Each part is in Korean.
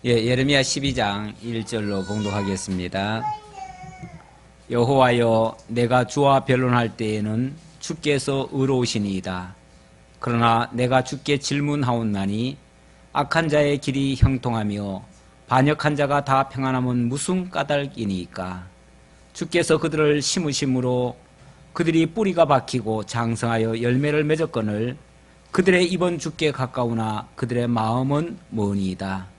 예레미야 12장 1절로 봉독하겠습니다. 여호와여, 내가 주와 변론할 때에는 주께서 의로우시니이다. 그러나 내가 주께 질문하옵나니 악한 자의 길이 형통하며 반역한 자가 다 평안함은 무슨 까닭이니까. 주께서 그들을 심으심으로 그들이 뿌리가 박히고 장성하여 열매를 맺었거늘 그들의 입은 주께 가까우나 그들의 마음은 머니이다.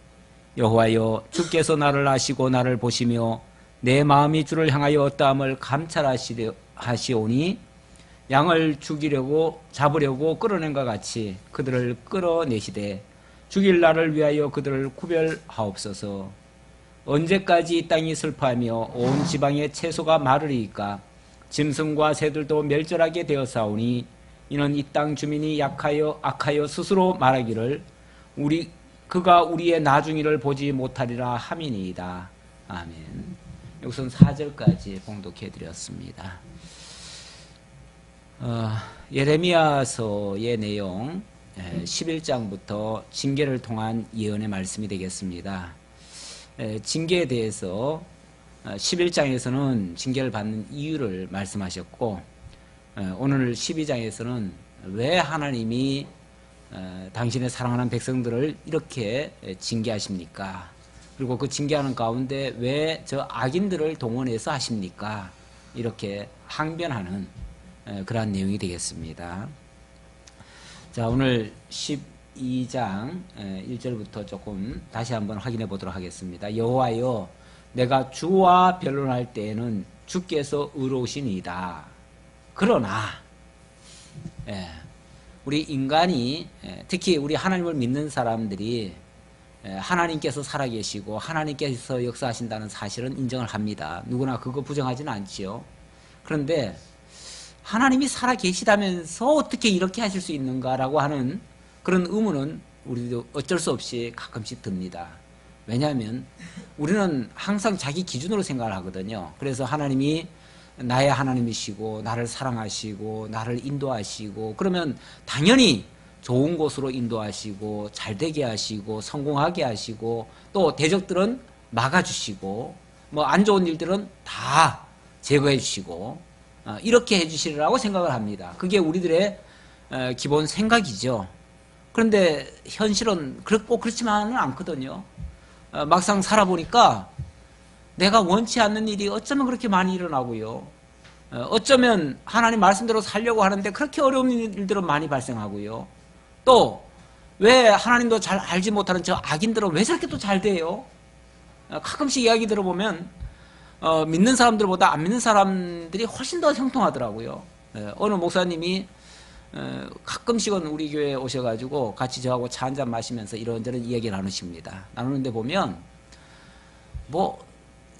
여호와여, 주께서 나를 아시고 나를 보시며 내 마음이 주를 향하여 어떠함을 감찰하시오니 양을 죽이려고 잡으려고 끌어낸 것 같이 그들을 끌어내시되 죽일 날을 위하여 그들을 구별하옵소서. 언제까지 이 땅이 슬퍼하며 온 지방의 채소가 마르리이까. 짐승과 새들도 멸절하게 되었사오니 이는 이 땅 주민이 악하여 스스로 말하기를 그가 우리의 나중일을 보지 못하리라 함이니이다. 아멘. 여기서는 4절까지 봉독해드렸습니다. 예레미야서의 내용 11장부터 징계를 통한 예언의 말씀이 되겠습니다. 징계에 대해서 11장에서는 징계를 받는 이유를 말씀하셨고, 오늘 12장에서는 왜 하나님이 당신의 사랑하는 백성들을 이렇게 징계하십니까? 그리고 그 징계하는 가운데 왜 저 악인들을 동원해서 하십니까? 이렇게 항변하는 그러한 내용이 되겠습니다. 자, 오늘 12장 1절부터 조금 다시 한번 확인해 보도록 하겠습니다. 여호와여, 내가 주와 변론할 때에는 주께서 의로우시니이다. 그러나 우리 인간이, 특히 우리 하나님을 믿는 사람들이 하나님께서 살아계시고 하나님께서 역사하신다는 사실은 인정을 합니다. 누구나 그거 부정하지는 않지요. 그런데 하나님이 살아계시다면서 어떻게 이렇게 하실 수 있는가라고 하는 그런 의문은 우리도 어쩔 수 없이 가끔씩 듭니다. 왜냐하면 우리는 항상 자기 기준으로 생각을 하거든요. 그래서 하나님이 나의 하나님이시고 나를 사랑하시고 나를 인도하시고 그러면 당연히 좋은 곳으로 인도하시고 잘되게 하시고 성공하게 하시고 또 대적들은 막아주시고 뭐 안 좋은 일들은 다 제거해 주시고 이렇게 해주시리라고 생각을 합니다. 그게 우리들의 기본 생각이죠. 그런데 현실은 꼭 그렇지만은 않거든요. 막상 살아보니까 내가 원치 않는 일이 어쩌면 그렇게 많이 일어나고요. 어쩌면 하나님 말씀대로 살려고 하는데 그렇게 어려운 일들은 많이 발생하고요. 또 왜 하나님도 잘 알지 못하는 저 악인들은 왜 저렇게 또 잘 돼요? 가끔씩 이야기 들어보면 믿는 사람들보다 안 믿는 사람들이 훨씬 더 형통하더라고요. 어느 목사님이 가끔씩은 우리 교회에 오셔가지고 같이 저하고 차 한잔 마시면서 이런저런 이야기 나누십니다. 나누는데 보면 뭐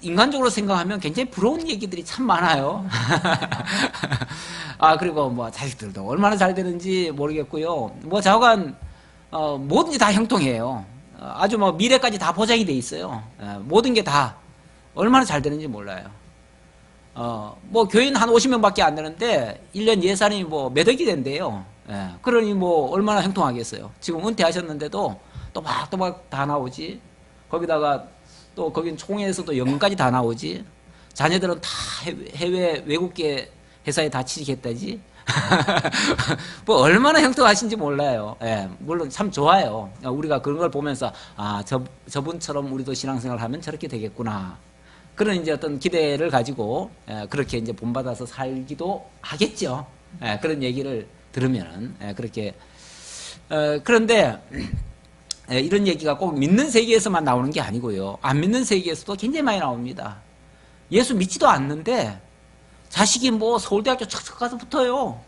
인간적으로 생각하면 굉장히 부러운 얘기들이 참 많아요. 그리고 뭐 자식들도 얼마나 잘 되는지 모르겠고요. 뭐 좌우간 뭐든지 다 형통해요. 아주 뭐 미래까지 다 보장이 돼 있어요. 모든 게 다 얼마나 잘 되는지 몰라요. 뭐 교인 한 50명밖에 안 되는데 1년 예산이 뭐 몇 억이 된대요. 그러니 뭐 얼마나 형통하겠어요. 지금 은퇴하셨는데도 또박또박 다 나오지. 거기다가 또 거긴 총회에서도 연금까지 다 나오지. 자녀들은 다 해외 외국계 회사에 다 취직했다지. 뭐 얼마나 형통하신지 몰라요. 물론 참 좋아요. 우리가 그런 걸 보면서 저분처럼 우리도 신앙생활을 하면 저렇게 되겠구나. 그런 이제 어떤 기대를 가지고 그렇게 이제 본받아서 살기도 하겠죠. 그런 얘기를 들으면은 그렇게. 그런데 이런 얘기가 꼭 믿는 세계에서만 나오는 게 아니고요. 안 믿는 세계에서도 굉장히 많이 나옵니다. 예수 믿지도 않는데 자식이 뭐 서울대학교 척척 가서 붙어요.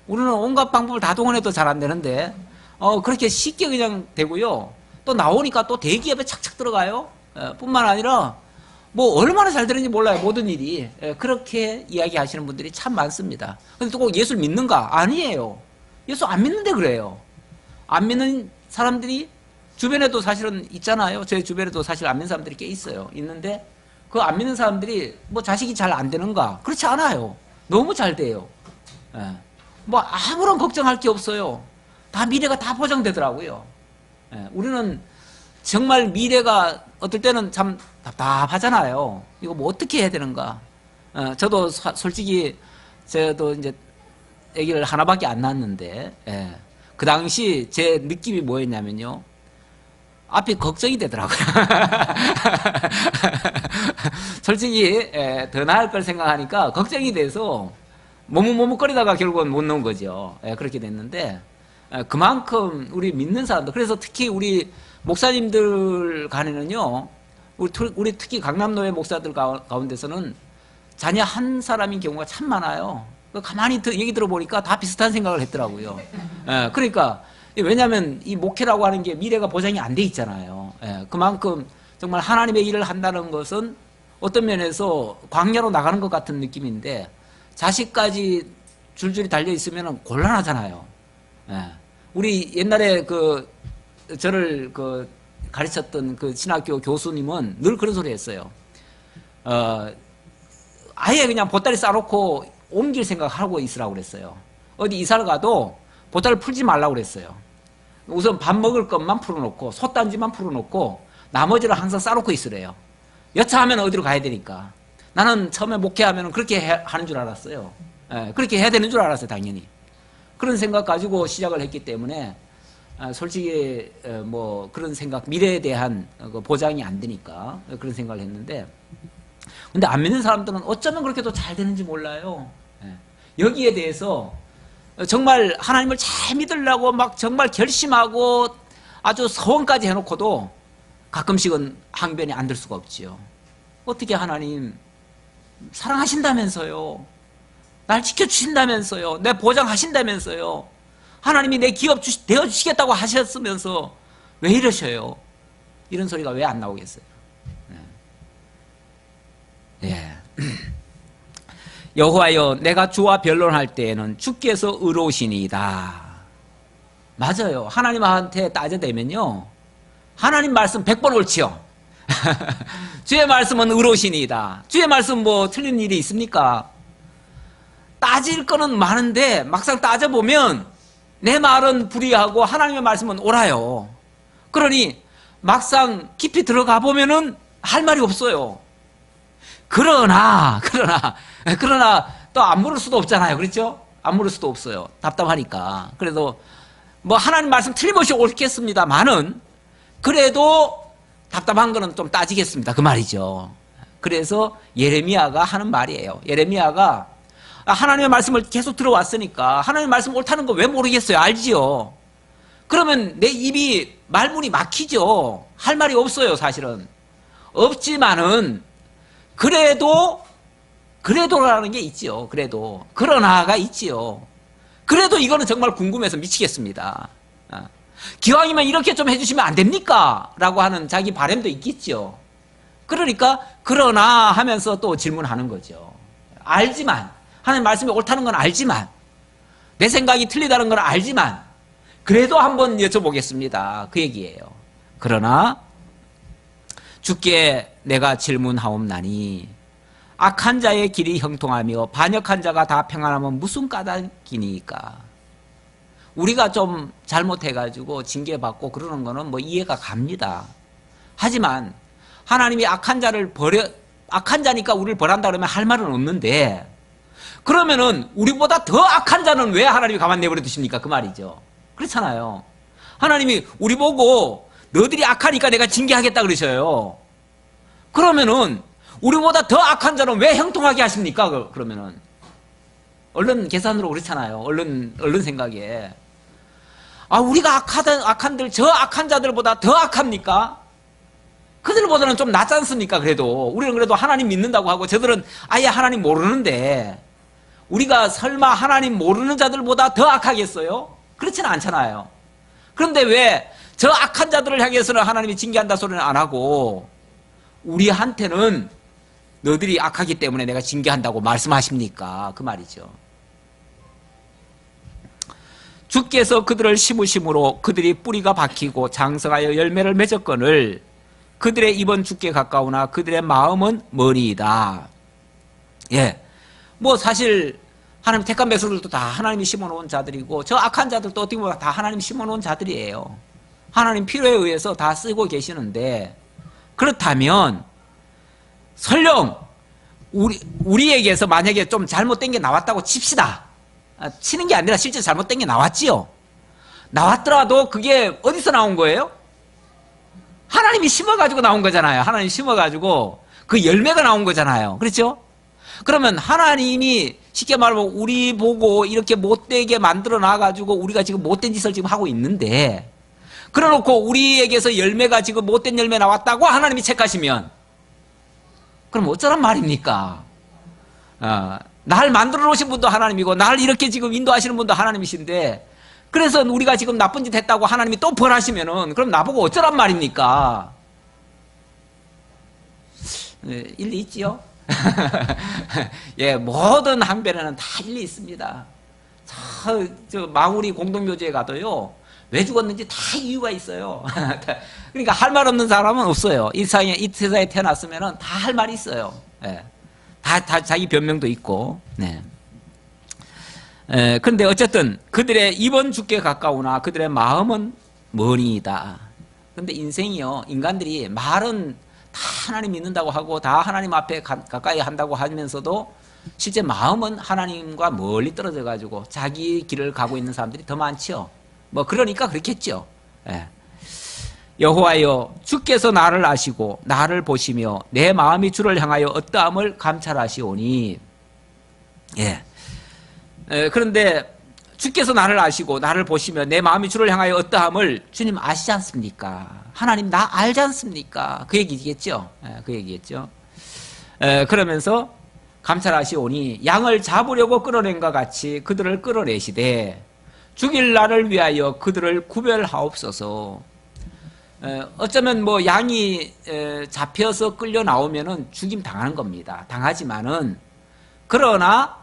우리는 온갖 방법을 다 동원해도 잘 안 되는데 그렇게 쉽게 그냥 되고요. 또 나오니까 또 대기업에 착착 들어가요. 뿐만 아니라 뭐 얼마나 잘 되는지 몰라요. 모든 일이. 그렇게 이야기하시는 분들이 참 많습니다. 근데 또 꼭 예수를 믿는가? 아니에요. 예수 안 믿는데 그래요. 안 믿는 사람들이 주변에도 사실은 있잖아요. 제 주변에도 사실 안 믿는 사람들이 꽤 있어요. 있는데 그 안 믿는 사람들이 뭐 자식이 잘 안 되는가? 그렇지 않아요. 너무 잘 돼요. 뭐 아무런 걱정할 게 없어요. 다 미래가 다 보장되더라고요. 우리는 정말 미래가 어떨 때는 참 답답하잖아요. 이거 뭐 어떻게 해야 되는가. 저도 솔직히 저도 이제 아기를 하나밖에 안 낳았는데, 예. 그 당시 제 느낌이 뭐였냐면요. 앞이 걱정이 되더라고요. 솔직히 더 나을 걸 생각하니까 걱정이 돼서 머뭇머뭇거리다가 결국은 못 놓은 거죠. 그렇게 됐는데 그만큼 우리 믿는 사람들, 그래서 특히 우리 목사님들 간에는요, 우리 특히 강남노회 목사들 가운데서는 자녀 한 사람인 경우가 참 많아요. 가만히 얘기 들어보니까 다 비슷한 생각을 했더라고요. 그러니까 왜냐하면 이 목회라고 하는 게 미래가 보장이 안 돼 있잖아요. 그만큼 정말 하나님의 일을 한다는 것은 어떤 면에서 광야로 나가는 것 같은 느낌인데, 자식까지 줄줄이 달려 있으면 곤란하잖아요. 우리 옛날에 저를 가르쳤던 그 신학교 교수님은 늘 그런 소리 했어요. 아예 그냥 보따리 싸놓고 옮길 생각하고 있으라고 그랬어요. 어디 이사를 가도 보따리를 풀지 말라고 그랬어요. 우선 밥 먹을 것만 풀어놓고, 솥단지만 풀어놓고, 나머지를 항상 싸놓고 있으래요. 여차하면 어디로 가야 되니까. 나는 처음에 목회하면 그렇게 하는 줄 알았어요. 그렇게 해야 되는 줄 알았어요, 당연히. 그런 생각 가지고 시작을 했기 때문에, 솔직히, 그런 생각, 미래에 대한 보장이 안 되니까, 그런 생각을 했는데, 근데 안 믿는 사람들은 어쩌면 그렇게도 잘 되는지 몰라요. 여기에 대해서 정말 하나님을 잘 믿으려고 막 정말 결심하고 아주 서원까지 해놓고도 가끔씩은 항변이 안 될 수가 없지요. 어떻게 하나님 사랑하신다면서요, 날 지켜주신다면서요, 내 보장하신다면서요, 하나님이 내 기업 되어주시겠다고 하셨으면서 왜 이러셔요? 이런 소리가 왜 안 나오겠어요? 예. 여호와여, 내가 주와 변론할 때에는 주께서 의로우시니이다. 맞아요. 하나님한테 따져대면요, 하나님 말씀 100번 옳지요. 주의 말씀은 의로우시니이다. 주의 말씀 뭐 틀린 일이 있습니까? 따질 거는 많은데 막상 따져보면 내 말은 불의하고 하나님의 말씀은 옳아요. 그러니 막상 깊이 들어가 보면은 할 말이 없어요. 그러나 또 안 물을 수도 없잖아요. 그렇죠? 안 물을 수도 없어요. 답답하니까. 그래도 뭐 하나님 말씀 틀림없이 옳겠습니다만은 그래도 답답한 거는 좀 따지겠습니다. 그 말이죠. 그래서 예레미야가 하는 말이에요. 예레미야가 하나님의 말씀을 계속 들어왔으니까 하나님의 말씀 옳다는 거 왜 모르겠어요? 알지요. 그러면 내 입이 말문이 막히죠. 할 말이 없어요, 사실은. 없지만은 그래도라는 게 있지요. 그러나가 있지요. 그래도 이거는 정말 궁금해서 미치겠습니다. 기왕이면 이렇게 좀 해주시면 안 됩니까? 라고 하는 자기 바람도 있겠죠. 그러니까 그러나 하면서 또 질문하는 거죠. 알지만, 하나님 말씀이 옳다는 건 알지만, 내 생각이 틀리다는 건 알지만, 그래도 한번 여쭤보겠습니다. 그 얘기예요. 그러나 주께 내가 질문하옵나니 악한 자의 길이 형통하며 반역한 자가 다 평안하면 무슨 까닭이니까. 우리가 좀 잘못해가지고 징계받고 그러는 거는 뭐 이해가 갑니다. 하지만 하나님이 악한 자니까 우리를 벌한다 그러면 할 말은 없는데, 그러면은 우리보다 더 악한 자는 왜 하나님이 가만 내버려 두십니까? 그 말이죠. 그렇잖아요. 하나님이 우리 보고 너희들이 악하니까 내가 징계하겠다 그러셔요. 그러면은 우리보다 더 악한 자는 왜 형통하게 하십니까? 그러면은 얼른 계산으로 그렇잖아요. 얼른 생각에 우리가 악한들 저 악한 자들보다 더 악합니까? 그들보다는 좀 낫지 않습니까? 그래도 우리는 그래도 하나님 믿는다고 하고 저들은 아예 하나님 모르는데 우리가 설마 하나님 모르는 자들보다 더 악하겠어요? 그렇지는 않잖아요. 그런데 왜 저 악한 자들을 향해서는 하나님이 징계한다 소리는 안 하고 우리한테는 너희들이 악하기 때문에 내가 징계한다고 말씀하십니까? 그 말이죠. 주께서 그들을 심으심으로 그들이 뿌리가 박히고 장성하여 열매를 맺었거늘 그들의 입은 주께 가까우나 그들의 마음은 머리이다. 예, 뭐 사실 하나님 택한 백성들도 다 하나님이 심어놓은 자들이고 저 악한 자들도 어떻게 보면 다 하나님이 심어놓은 자들이에요. 하나님 필요에 의해서 다 쓰고 계시는데, 그렇다면 설령 우리에게서 만약에 좀 잘못된 게 나왔다고 칩시다. 치는 게 아니라 실제 잘못된 게 나왔지요. 나왔더라도 그게 어디서 나온 거예요? 하나님이 심어가지고 나온 거잖아요. 하나님이 심어가지고 그 열매가 나온 거잖아요. 그렇죠? 그러면 하나님이 쉽게 말하면 우리 보고 이렇게 못되게 만들어 놔가지고 우리가 지금 못된 짓을 지금 하고 있는데, 그래놓고 우리에게서 열매가 지금 못된 열매 나왔다고 하나님이 체크하시면 그럼 어쩌란 말입니까? 날 만들어 놓으신 분도 하나님이고 날 이렇게 지금 인도하시는 분도 하나님이신데, 그래서 우리가 지금 나쁜 짓 했다고 하나님이 또 벌하시면은 그럼 나보고 어쩌란 말입니까? 일리 있지요? 예, 모든 항변에는 다 일리 있습니다. 저 마구리 공동묘지에 가도요, 왜 죽었는지 다 이유가 있어요. 그러니까 할 말 없는 사람은 없어요. 이 세상에 태어났으면은 다 할 말이 있어요. 예. 다 자기 변명도 있고. 네. 그런데 어쨌든 그들의 입은 죽게 가까우나 그들의 마음은 머니이다. 그런데 인생이요, 인간들이 말은 다 하나님 믿는다고 하고 다 하나님 앞에 가까이 한다고 하면서도 실제 마음은 하나님과 멀리 떨어져 가지고 자기 길을 가고 있는 사람들이 더 많지요. 뭐 그러니까 그렇겠죠. 예. 여호와여, 주께서 나를 아시고 나를 보시며 내 마음이 주를 향하여 어떠함을 감찰하시오니. 예. 그런데 주께서 나를 아시고 나를 보시며 내 마음이 주를 향하여 어떠함을 주님 아시지 않습니까? 하나님 나 알지 않습니까? 그 얘기겠죠. 그 얘기겠죠. 그러면서 감찰하시오니 양을 잡으려고 끌어낸 것 같이 그들을 끌어내시되 죽일 날을 위하여 그들을 구별하옵소서. 어쩌면 뭐 양이 잡혀서 끌려 나오면은 죽임 당하는 겁니다. 당하지만은 그러나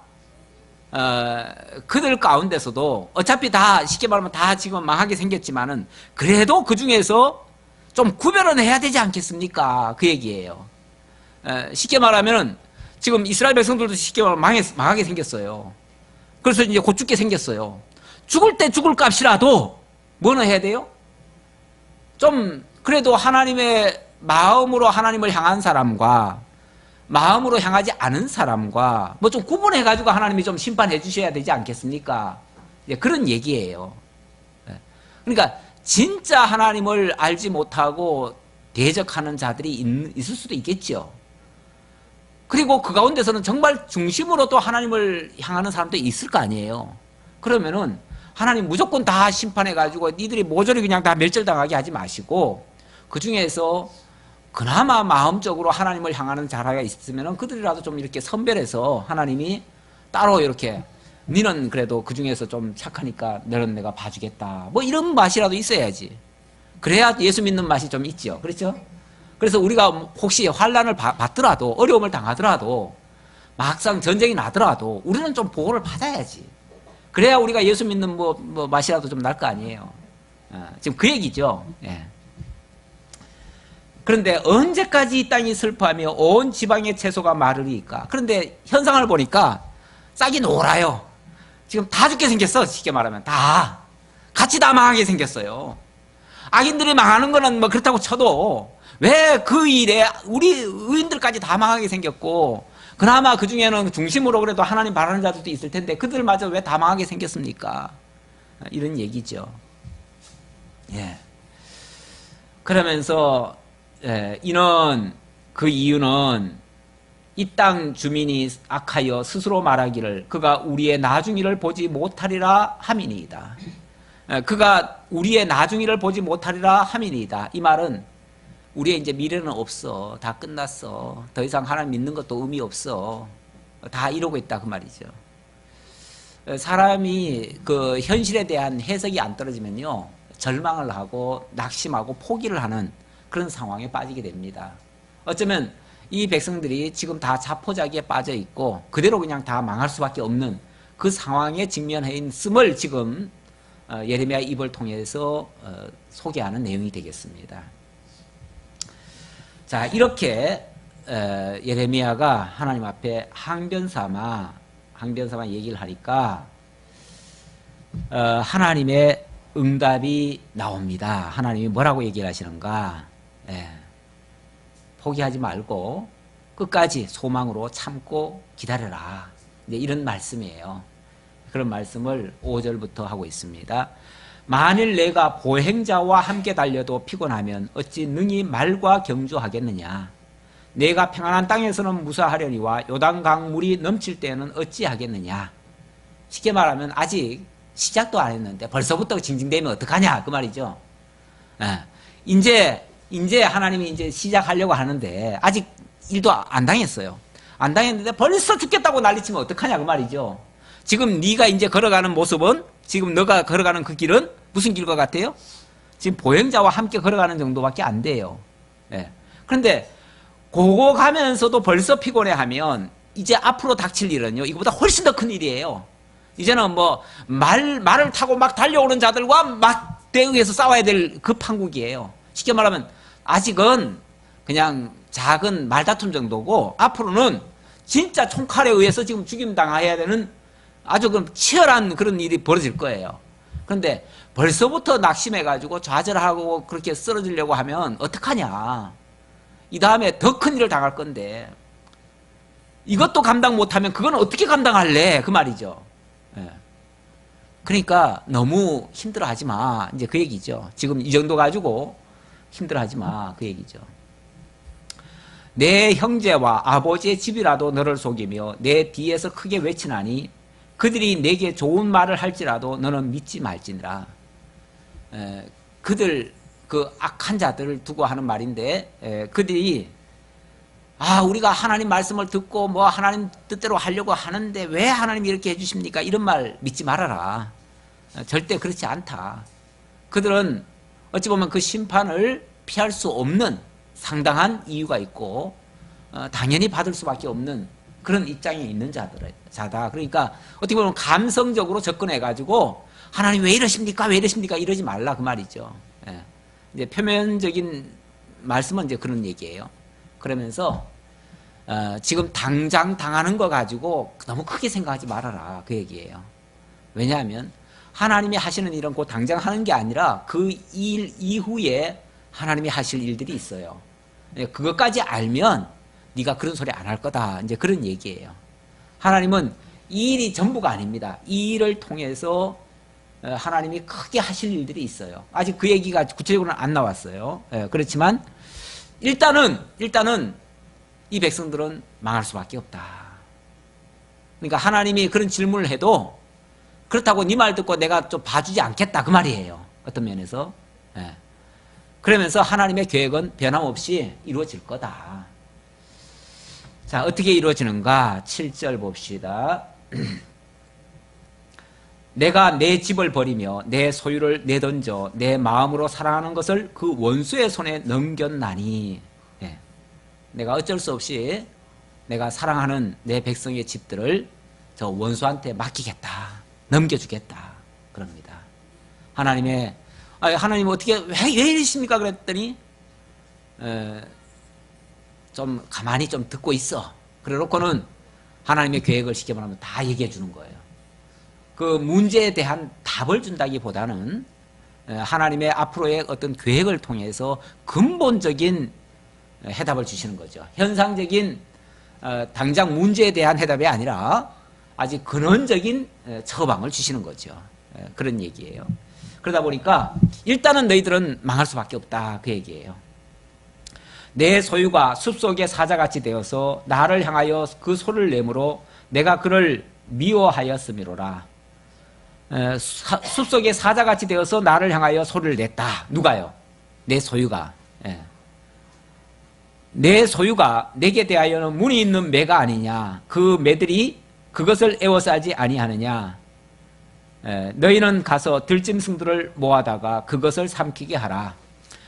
그들 가운데서도 어차피 다 쉽게 말하면 다 지금 망하게 생겼지만은 그래도 그 중에서 좀 구별은 해야 되지 않겠습니까? 그 얘기예요. 쉽게 말하면은 지금 이스라엘 백성들도 쉽게 말하면 망하게 생겼어요. 그래서 이제 곧 죽게 생겼어요. 죽을 때 죽을 값이라도 뭐는 해야 돼요? 좀 그래도 하나님의 마음으로 하나님을 향한 사람과 마음으로 향하지 않은 사람과 뭐 좀 구분해 가지고 하나님이 좀 심판해 주셔야 되지 않겠습니까? 그런 얘기예요. 그러니까 진짜 하나님을 알지 못하고 대적하는 자들이 있을 수도 있겠죠. 그리고 그 가운데서는 정말 중심으로 또 하나님을 향하는 사람도 있을 거 아니에요. 그러면은 하나님 무조건 다 심판해 가지고 니들이 모조리 그냥 다 멸절당하게 하지 마시고 그 중에서 그나마 마음적으로 하나님을 향하는 자라가 있으면 그들이라도 좀 이렇게 선별해서 하나님이 따로 이렇게 니는 그래도 그 중에서 좀 착하니까 너는 내가 봐주겠다. 뭐 이런 맛이라도 있어야지. 그래야 예수 믿는 맛이 좀 있죠. 그렇죠? 그래서 우리가 혹시 환난을 받더라도 어려움을 당하더라도 막상 전쟁이 나더라도 우리는 좀 보호를 받아야지. 그래야 우리가 예수 믿는 뭐 맛이라도 좀 날 거 아니에요. 지금 그 얘기죠. 예. 그런데 언제까지 이 땅이 슬퍼하며 온 지방의 채소가 마르리까? 그런데 현상을 보니까 싹이 노라요. 지금 다 죽게 생겼어. 쉽게 말하면 다 같이 다 망하게 생겼어요. 악인들이 망하는 거는 뭐 그렇다고 쳐도 왜 그 일에 우리 의인들까지 다 망하게 생겼고, 그나마 그 중에는 중심으로 그래도 하나님 바라는 자들도 있을 텐데 그들마저 왜 다 망하게 생겼습니까? 이런 얘기죠. 예. 그러면서 그 이유는 이 땅 주민이 악하여 스스로 말하기를 그가 우리의 나중일을 보지 못하리라 함이니이다. 그가 우리의 나중일을 보지 못하리라 함이니이다. 이 말은 우리의 이제 미래는 없어. 다 끝났어. 더 이상 하나님 믿는 것도 의미 없어. 다 이러고 있다 그 말이죠. 사람이 그 현실에 대한 해석이 안 떨어지면요, 절망을 하고 낙심하고 포기를 하는 그런 상황에 빠지게 됩니다. 어쩌면 이 백성들이 지금 다 자포자기에 빠져 있고 그대로 그냥 다 망할 수밖에 없는 그 상황에 직면해 있음을 지금 예레미야 입을 통해서 소개하는 내용이 되겠습니다. 자, 이렇게 예레미야가 하나님 앞에 항변삼아 얘기를 하니까 하나님의 응답이 나옵니다. 하나님이 뭐라고 얘기를 하시는가? 예. 포기하지 말고 끝까지 소망으로 참고 기다려라. 이제 이런 말씀이에요. 그런 말씀을 5절부터 하고 있습니다. 만일 내가 보행자와 함께 달려도 피곤하면 어찌 능히 말과 경주하겠느냐? 내가 평안한 땅에서는 무사하려니와 요단강 물이 넘칠 때는 어찌하겠느냐? 쉽게 말하면 아직 시작도 안 했는데 벌써부터 징징대면 어떡하냐 그 말이죠. 예. 이제 하나님이 이제 시작하려고 하는데 아직 일도 안 당했어요. 안 당했는데 벌써 죽겠다고 난리치면 어떡하냐 그 말이죠. 지금 네가 이제 걸어가는 모습은, 지금 너가 걸어가는 그 길은 무슨 길과 같아요? 지금 보행자와 함께 걸어가는 정도밖에 안 돼요. 예. 그런데 그거 가면서도 벌써 피곤해하면 이제 앞으로 닥칠 일은요, 이거보다 훨씬 더 큰 일이에요. 이제는 뭐 말을 타고 막 달려오는 자들과 막 대응해서 싸워야 될 그 판국이에요. 쉽게 말하면 아직은 그냥 작은 말다툼 정도고, 앞으로는 진짜 총칼에 의해서 지금 죽임 당해야 되는 아주 그 치열한 그런 일이 벌어질 거예요. 그런데 벌써부터 낙심해가지고 좌절하고 그렇게 쓰러지려고 하면 어떡하냐. 이 다음에 더 큰 일을 당할 건데 이것도 감당 못하면 그건 어떻게 감당할래 그 말이죠. 예. 그러니까 너무 힘들어하지 마, 이제 그 얘기죠. 지금 이 정도 가지고 힘들어하지 마 그 얘기죠. 내 형제와 아버지의 집이라도 너를 속이며 내 뒤에서 크게 외치나니 그들이 내게 좋은 말을 할지라도 너는 믿지 말지니라. 그들 그 악한 자들을 두고 하는 말인데, 그들이 우리가 하나님 말씀을 듣고 뭐 하나님 뜻대로 하려고 하는데 왜 하나님이 이렇게 해주십니까? 이런 말 믿지 말아라. 절대 그렇지 않다. 그들은 어찌 보면 그 심판을 피할 수 없는 상당한 이유가 있고 당연히 받을 수밖에 없는 그런 입장에 있는 자다. 그러니까 어떻게 보면 감성적으로 접근해가지고 하나님 왜 이러십니까? 왜 이러십니까? 이러지 말라 그 말이죠. 예. 이제 표면적인 말씀은 이제 그런 얘기예요. 그러면서 지금 당장 당하는 거 가지고 너무 크게 생각하지 말아라 그 얘기예요. 왜냐하면 하나님이 하시는 일은 그 당장 하는 게 아니라 그 일 이후에 하나님이 하실 일들이 있어요. 그것까지 알면 네가 그런 소리 안 할 거다, 이제 그런 얘기예요. 하나님은 이 일이 전부가 아닙니다. 이 일을 통해서 하나님이 크게 하실 일들이 있어요. 아직 그 얘기가 구체적으로는 안 나왔어요. 그렇지만 일단은 이 백성들은 망할 수밖에 없다. 그러니까 하나님이 그런 질문을 해도 그렇다고 네 말 듣고 내가 좀 봐주지 않겠다 그 말이에요. 어떤 면에서. 그러면서 하나님의 계획은 변함없이 이루어질 거다. 자, 어떻게 이루어지는가? 7절 봅시다. 내가 내 집을 버리며 내 소유를 내던져 내 마음으로 사랑하는 것을 그 원수의 손에 넘겼나니. 내가 어쩔 수 없이 내가 사랑하는 내 백성의 집들을 저 원수한테 맡기겠다, 넘겨주겠다 그럽니다. 하나님 어떻게 왜 이러십니까? 그랬더니 좀 가만히 좀 듣고 있어. 그래 놓고는 하나님의 계획을 쉽게 말하면 다 얘기해 주는 거예요. 그 문제에 대한 답을 준다기보다는 하나님의 앞으로의 어떤 계획을 통해서 근본적인 해답을 주시는 거죠. 현상적인 당장 문제에 대한 해답이 아니라 아주 근원적인 처방을 주시는 거죠. 그런 얘기예요. 그러다 보니까 일단은 너희들은 망할 수밖에 없다 그 얘기예요. 내 소유가 숲속의 사자같이 되어서 나를 향하여 그 소를 내므로 내가 그를 미워하였음이로라. 숲속의 사자같이 되어서 나를 향하여 소리를 냈다. 누가요? 내 소유가. 내 소유가 내게 대하여는 문이 있는 매가 아니냐. 그 매들이 그것을 에워싸지 아니하느냐. 너희는 가서 들짐승들을 모아다가 그것을 삼키게 하라.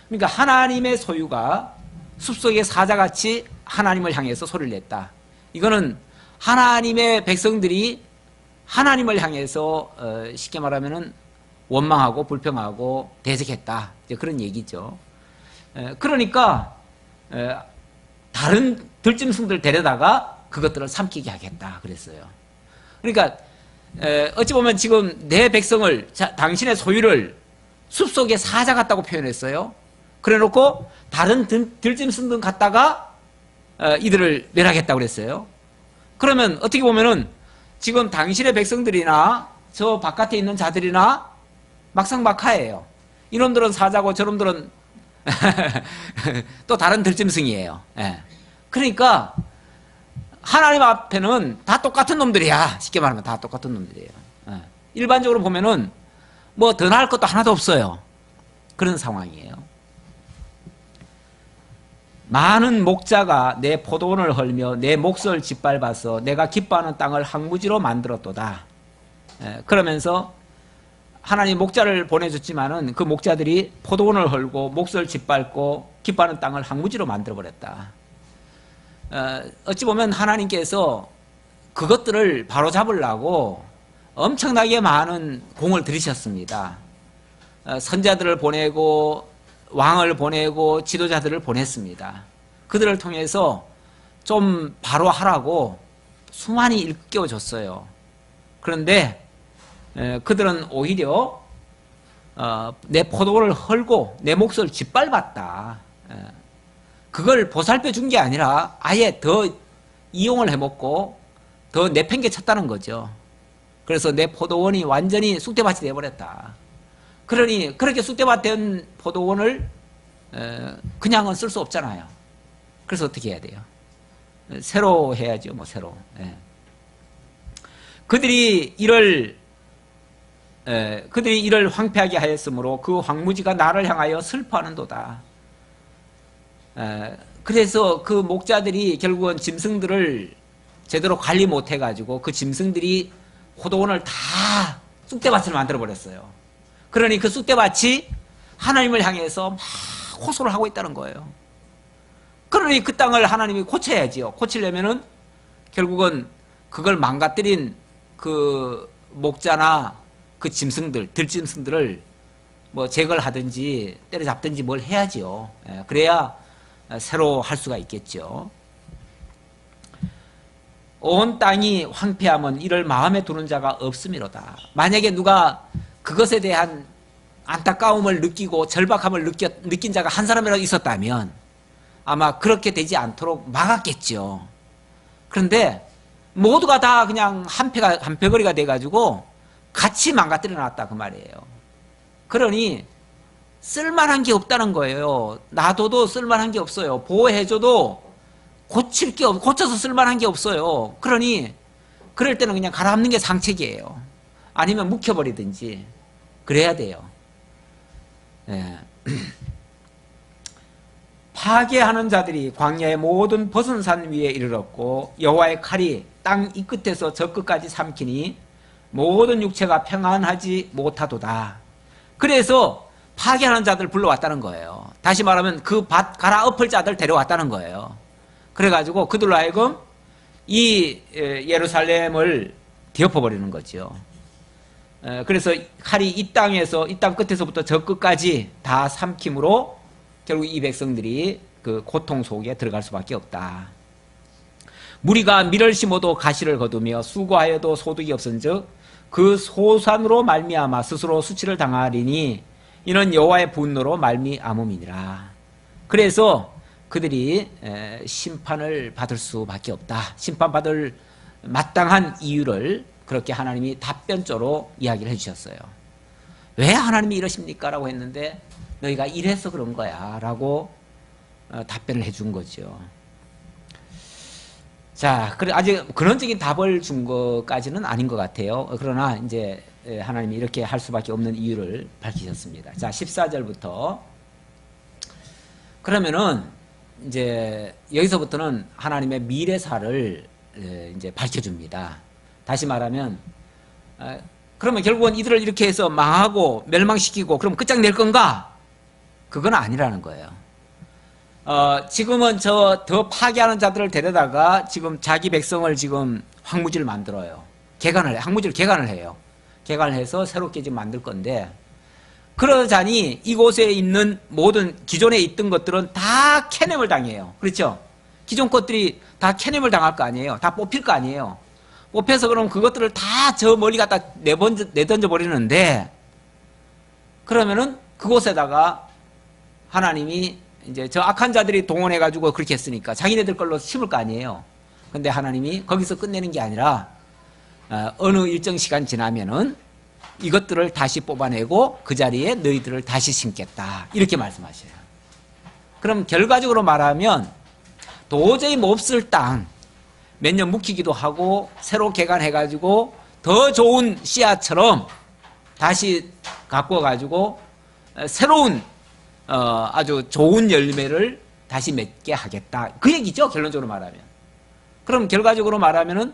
그러니까 하나님의 소유가 숲속의 사자같이 하나님을 향해서 소리를 냈다. 이거는 하나님의 백성들이 하나님을 향해서 쉽게 말하면은 원망하고 불평하고 대적했다, 이제 그런 얘기죠. 그러니까 다른 들짐승들 데려다가 그것들을 삼키게 하겠다 그랬어요. 그러니까 어찌 보면 지금 내 백성을, 당신의 소유를 숲속의 사자 같다고 표현했어요. 그래놓고 다른 들짐승들 갖다가 이들을 멸하겠다고 그랬어요. 그러면 어떻게 보면은 지금 당신의 백성들이나 저 바깥에 있는 자들이나 막상막하예요. 이놈들은 사자고 저놈들은 또 다른 들짐승이에요. 예. 그러니까 하나님 앞에는 다 똑같은 놈들이야. 쉽게 말하면 다 똑같은 놈들이에요. 예. 일반적으로 보면은 뭐 더 나을 것도 하나도 없어요. 그런 상황이에요. 많은 목자가 내 포도원을 헐며 내 몫을 짓밟아서 내가 기뻐하는 땅을 황무지로 만들었도다. 예. 그러면서 하나님 목자를 보내줬지만은 그 목자들이 포도원을 헐고 몫을 짓밟고 기뻐하는 땅을 황무지로 만들어버렸다. 어찌 보면 하나님께서 그것들을 바로잡으려고 엄청나게 많은 공을 들이셨습니다. 선자들을 보내고 왕을 보내고 지도자들을 보냈습니다. 그들을 통해서 좀 바로 하라고 수많이 일깨워줬어요. 그런데 그들은 오히려 내 포도를 헐고 내 몫을 짓밟았다. 그걸 보살펴 준 게 아니라 아예 더 이용을 해먹고 더 내팽개쳤다는 거죠. 그래서 내 포도원이 완전히 쑥대밭이 되어버렸다. 그러니 그렇게 쑥대밭 된 포도원을 그냥은 쓸 수 없잖아요. 그래서 어떻게 해야 돼요? 새로 해야죠. 뭐 새로. 그들이 이를 황폐하게 하였으므로 그 황무지가 나를 향하여 슬퍼하는도다. 그래서 그 목자들이 결국은 짐승들을 제대로 관리 못해가지고 그 짐승들이 포도원을 다 쑥대밭을 만들어버렸어요. 그러니 그 쑥대밭이 하나님을 향해서 막 호소를 하고 있다는 거예요. 그러니 그 땅을 하나님이 고쳐야지요. 고치려면은 결국은 그걸 망가뜨린 그 목자나 그 짐승들, 들짐승들을 뭐 제거를 하든지 때려잡든지 뭘 해야지요. 그래야 새로 할 수가 있겠죠. 온 땅이 황폐하면 이를 마음에 두는 자가 없음이로다. 만약에 누가 그것에 대한 안타까움을 느끼고 절박함을 느낀 자가 한 사람이라도 있었다면 아마 그렇게 되지 않도록 막았겠죠. 그런데 모두가 다 그냥 한패거리가 돼가지고 같이 망가뜨려 놨다 그 말이에요. 그러니 쓸만한 게 없다는 거예요. 놔둬도 쓸만한 게 없어요. 보호해줘도 고쳐서 쓸만한 게 없어요. 그러니 그럴 때는 그냥 갈아엎는 게 상책이에요. 아니면 묵혀버리든지 그래야 돼요. 파괴하는 자들이 광야의 모든 벗은 산 위에 이르렀고 여호와의 칼이 땅 이 끝에서 저 끝까지 삼키니 모든 육체가 평안하지 못하도다. 그래서 파괴하는 자들 불러왔다는 거예요. 다시 말하면 그 밭 갈아엎을 자들 데려왔다는 거예요. 그래가지고 그들로 하여금 이 예루살렘을 뒤엎어버리는 거죠. 그래서 칼이 이 땅에서 이 땅 끝에서부터 저 끝까지 다 삼킴으로 결국 이 백성들이 그 고통 속에 들어갈 수밖에 없다. 무리가 밀을 심어도 가시를 거두며 수고하여도 소득이 없은즉 그 소산으로 말미암아 스스로 수치를 당하리니 이는 여호와의 분노로 말미암음이니라. 그래서 그들이 심판을 받을 수밖에 없다. 심판받을 마땅한 이유를 그렇게 하나님이 답변조로 이야기를 해주셨어요. 왜 하나님이 이러십니까? 라고 했는데 너희가 이래서 그런 거야 라고 답변을 해준 거죠. 자, 아직 근원적인 답을 준 것까지는 아닌 것 같아요. 그러나 이제 하나님이 이렇게 할 수밖에 없는 이유를 밝히셨습니다. 자, 14절부터 그러면은 이제 여기서부터는 하나님의 미래사를 이제 밝혀줍니다. 다시 말하면 그러면 결국은 이들을 이렇게 해서 망하고 멸망시키고 그럼 끝장낼 건가? 그건 아니라는 거예요. 지금은 저 더 파괴하는 자들을 데려다가 지금 자기 백성을 지금 황무지를 만들어요. 황무지를 개간을 해요. 개간을 해서 새롭게 지금 만들 건데 그러자니 이곳에 있는 모든 기존에 있던 것들은 다 캐냄을 당해요. 그렇죠? 기존 것들이 다 캐냄을 당할 거 아니에요. 다 뽑힐 거 아니에요. 뽑혀서 그럼 그것들을 다 저 멀리 갖다 내던져 버리는데 그러면은 그곳에다가 하나님이 이제 저 악한 자들이 동원해가지고 그렇게 했으니까 자기네들 걸로 심을 거 아니에요. 근데 하나님이 거기서 끝내는 게 아니라 어느 일정 시간 지나면은 이것들을 다시 뽑아내고 그 자리에 너희들을 다시 심겠다. 이렇게 말씀하셔요. 그럼 결과적으로 말하면 도저히 몹쓸 땅 몇 년 묵히기도 하고 새로 개간해가지고 더 좋은 씨앗처럼 다시 갖고 가지고 새로운 아주 좋은 열매를 다시 맺게 하겠다. 그 얘기죠. 결론적으로 말하면. 그럼 결과적으로 말하면은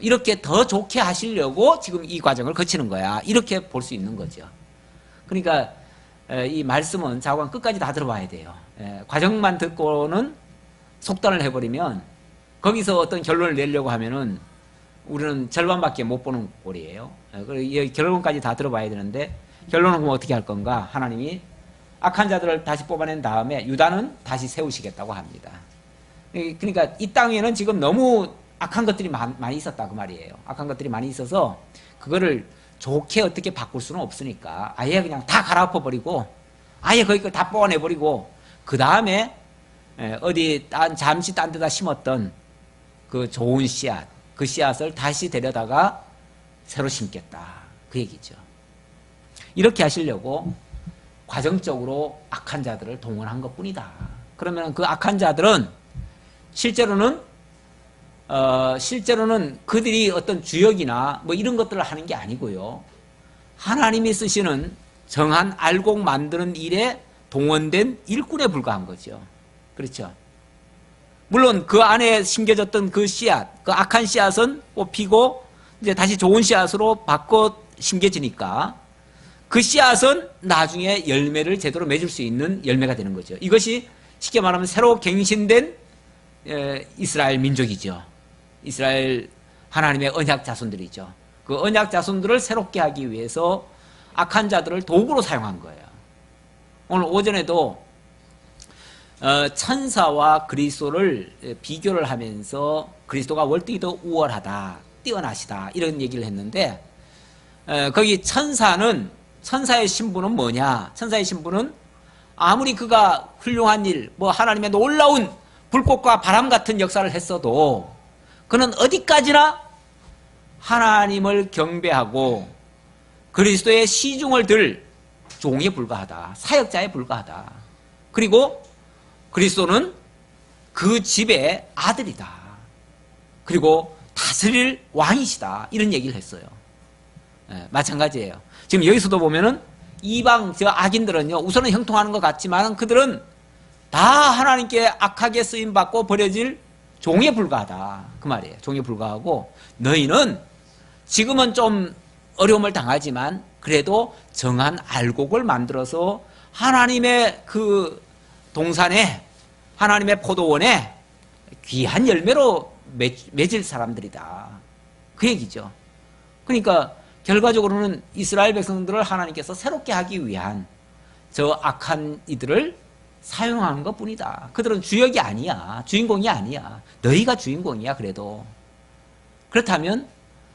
이렇게 더 좋게 하시려고 지금 이 과정을 거치는 거야. 이렇게 볼 수 있는 거죠. 그러니까 이 말씀은 자관 끝까지 다 들어봐야 돼요. 과정만 듣고는 속단을 해버리면 거기서 어떤 결론을 내려고 하면은 우리는 절반밖에 못 보는 꼴이에요. 그리고 결론까지 다 들어봐야 되는데 결론은 그럼 어떻게 할 건가? 하나님이 악한 자들을 다시 뽑아낸 다음에 유다는 다시 세우시겠다고 합니다. 그러니까 이 땅에는 지금 너무 악한 것들이 많이 있었다 그 말이에요. 악한 것들이 많이 있어서 그거를 좋게 어떻게 바꿀 수는 없으니까 아예 그냥 다 갈아엎어버리고 아예 거기 걸 다 뽑아내버리고 그 다음에 어디 잠시 딴 데다 심었던 그 좋은 씨앗, 그 씨앗을 다시 데려다가 새로 심겠다. 그 얘기죠. 이렇게 하시려고 과정적으로 악한 자들을 동원한 것 뿐이다. 그러면 그 악한 자들은 실제로는 그들이 어떤 주역이나 뭐 이런 것들을 하는 게 아니고요. 하나님이 쓰시는 정한 알곡 만드는 일에 동원된 일꾼에 불과한 거죠. 그렇죠. 물론 그 안에 심겨졌던 그 씨앗, 그 악한 씨앗은 뽑히고 이제 다시 좋은 씨앗으로 바꿔 심겨지니까 그 씨앗은 나중에 열매를 제대로 맺을 수 있는 열매가 되는 거죠. 이것이 쉽게 말하면 새로 갱신된 이스라엘 민족이죠. 이스라엘 하나님의 언약 자손들이죠. 그 언약 자손들을 새롭게 하기 위해서 악한 자들을 도구로 사용한 거예요. 오늘 오전에도 천사와 그리스도를 비교를 하면서 그리스도가 월등히 더 우월하다, 뛰어나시다 이런 얘기를 했는데 거기 천사의 신분은 뭐냐? 천사의 신분은 아무리 그가 훌륭한 일, 뭐 하나님의 놀라운 불꽃과 바람 같은 역사를 했어도 그는 어디까지나 하나님을 경배하고 그리스도의 시중을 들 종에 불과하다. 사역자에 불과하다. 그리고 그리스도는 그 집의 아들이다. 그리고 다스릴 왕이시다. 이런 얘기를 했어요. 마찬가지예요. 지금 여기서도 보면은 이방 저 악인들은요, 우선은 형통하는 것 같지만 그들은 다 하나님께 악하게 쓰임받고 버려질 종에 불과하다. 그 말이에요. 종에 불과하고 너희는 지금은 좀 어려움을 당하지만 그래도 정한 알곡을 만들어서 하나님의 그 동산에 하나님의 포도원에 귀한 열매로 맺을 사람들이다. 그 얘기죠. 그러니까 결과적으로는 이스라엘 백성들을 하나님께서 새롭게 하기 위한 저 악한 이들을 사용하는 것 뿐이다. 그들은 주역이 아니야. 주인공이 아니야. 너희가 주인공이야. 그래도 그렇다면